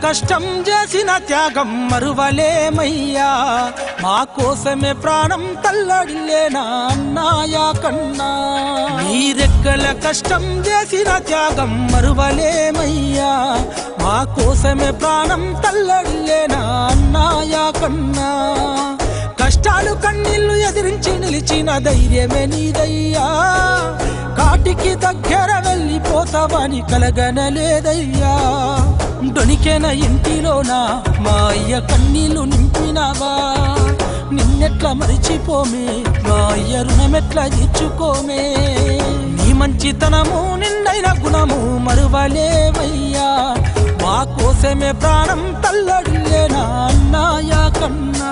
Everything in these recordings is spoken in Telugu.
కష్టం చేసిన త్యాగం మరువలేమయ్యా మా కోసమే ప్రాణం తల్లడిల్లేనా అన్నాయా కన్నా నీ రెక్కల కష్టం చేసిన త్యాగం మరువలేమయ్యా మా కోసమే ప్రాణం తల్లడిల్లేనా అన్నాయా కన్నా కష్టాలు కన్నీళ్లు ఎదిరించి నిలిచిన ధైర్యమే నీదయ్యా కాటికి దగ్గర వెళ్ళిపోతావని కలగనలేదయ్యా దొనికెన ఇంటిలోనా మా అయ్య కన్నీళ్లు నింపినావా నిన్నెట్లా మరిచిపోమే మా అయ్య రుణమెట్లా తీర్చుకోమే నీ మంచితనము నిండైన గుణము మరువలేవయ్యా మా కోసమే ప్రాణం తల్లడిల్లేనా అన్నాయా కన్నా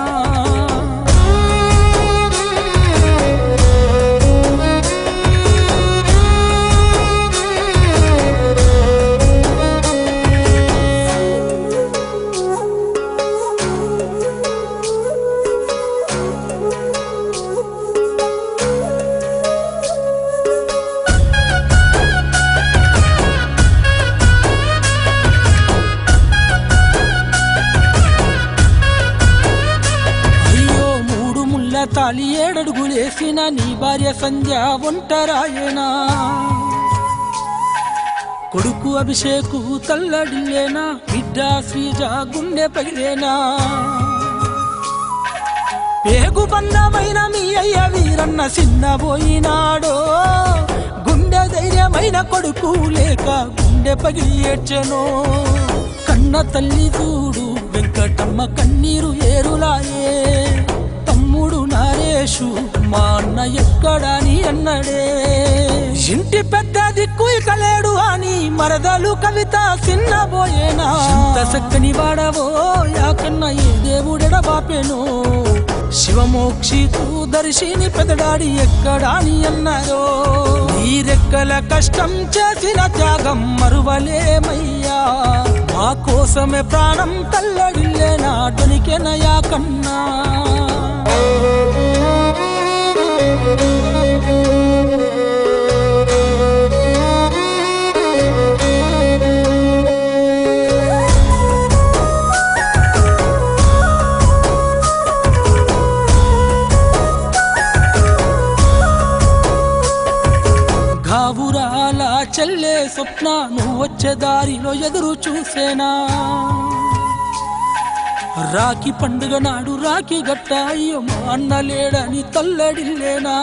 తాళి 7 అడుగులేసిన నీ భార్య సంధ్య ఒంటరాయేనా కొడుకు అభిషేకు తల్లడిల్లేనా బిడ్డ శ్రీజ గుండె పగిలేనా పేగు బంధమైన మీ అయ్య వీరన్న చిన్నబోయినాడో గుండె ధైర్యమైన కొడుకు లేక గుండె పగిలి ఏడ్చెనో కన్న తల్లి చూడు వెంకటమ్మ కన్నీరు ఏరులాయే తమ్ముడు నరేషు మా అన్న ఎక్కడని అన్నడే ఇంటి పెద్ద దిక్కు ఇక లేడు అని మరదలు కవిత చిన్నబోయేనా చక్కని వాడవో యాకన్న ఏ దేవుడెడ బాపెనో శివమోక్షితు దర్శిని పెదడాడి ఎక్కడాని అన్నారో నీ రెక్కల కష్టం చేసిన త్యాగం మరువలేమయ్యా మా కోసమే ప్రాణం తల్లడిల్లేనా దొనికెనయా కన్నా గావురాల చెల్లే స్వప్న నువ్వు వచ్చే దారిలో ఎదురు చూసేనా రాఖీ పండుగ నాడు రాఖీ గట్ట అయ్యో మా అన్న లేడని తల్లడిల్లేనా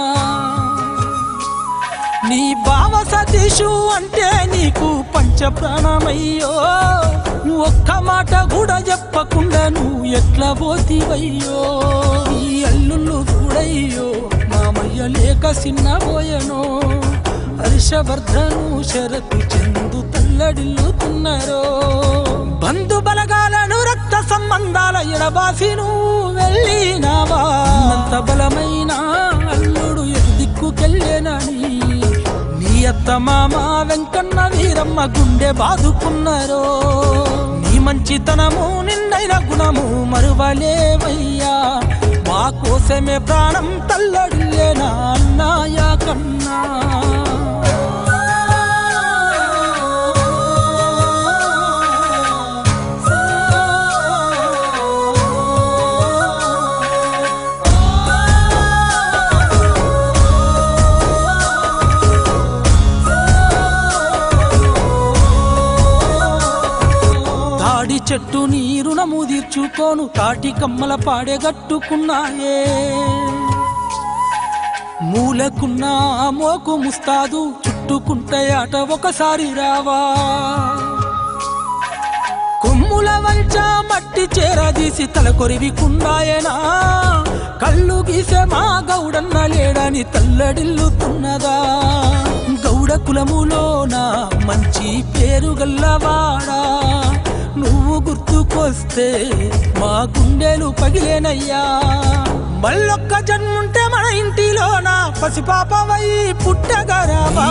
నీ బావ సతీషు అంటే నీకు పంచ ప్రాణమయ్యో ఒక్క మాట కూడా చెప్పకుండా నువ్వు ఎట్లా పోతివయ్యో ఈ అల్లుళ్ళు చూడయ్యో మామయ్య లేక చిన్నబోయనో హర్షవర్ధను శరతు చందు తల్లడిల్లుతున్నారో బంధు బలగాలను రక్త సంబంధాల ఎడబాసి నువ్వు వెళ్ళినావా అంత బలమైన అల్లుడు ఎటు దిక్కుకెళ్ళేనని నీ అత్త మామ వెంకన్న వీరమ్మ గుండె బాదుకున్నారో నీ మంచితనము నిండైన గుణము మరువలేవయ్యా మా కోసమే ప్రాణం తల్లడిల్లేనా అన్నాయా కన్నా చెట్టు నీ రుణము తీర్చుకోను తాటి కమ్మల పాడెగట్టుకున్నాయే మూలకున్న మోకు ముస్తాదు చుట్టుకుంటే ఆట ఒకసారి రావా కొమ్ముల వంచ మట్టి చేరదీసి తల కొరివికుండాయేనా కళ్ళు గీసే మా గౌడన్న లేడని తల్లడిల్లుతున్నదా గౌడ కులములోన మంచి పేరు గల్లవాడా నువ్వు గుర్తుకొస్తే మా గుండెలు పగిలేనయ్యా మళ్ళొక్క జన్ముంటే మన ఇంటిలోన పసిపాపవై పుట్టగరావా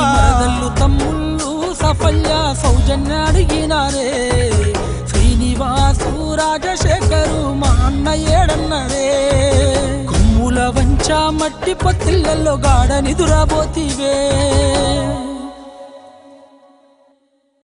తమ్ముళ్ళు సఫల్య సౌజన్య అడిగినారే శ్రీనివాసు రాజశేఖరు మా అన్న ఏడన్నరే కొమ్ముల వంచ మట్టి పొత్తిళ్ళల్లో గాఢ నిదురబోతివే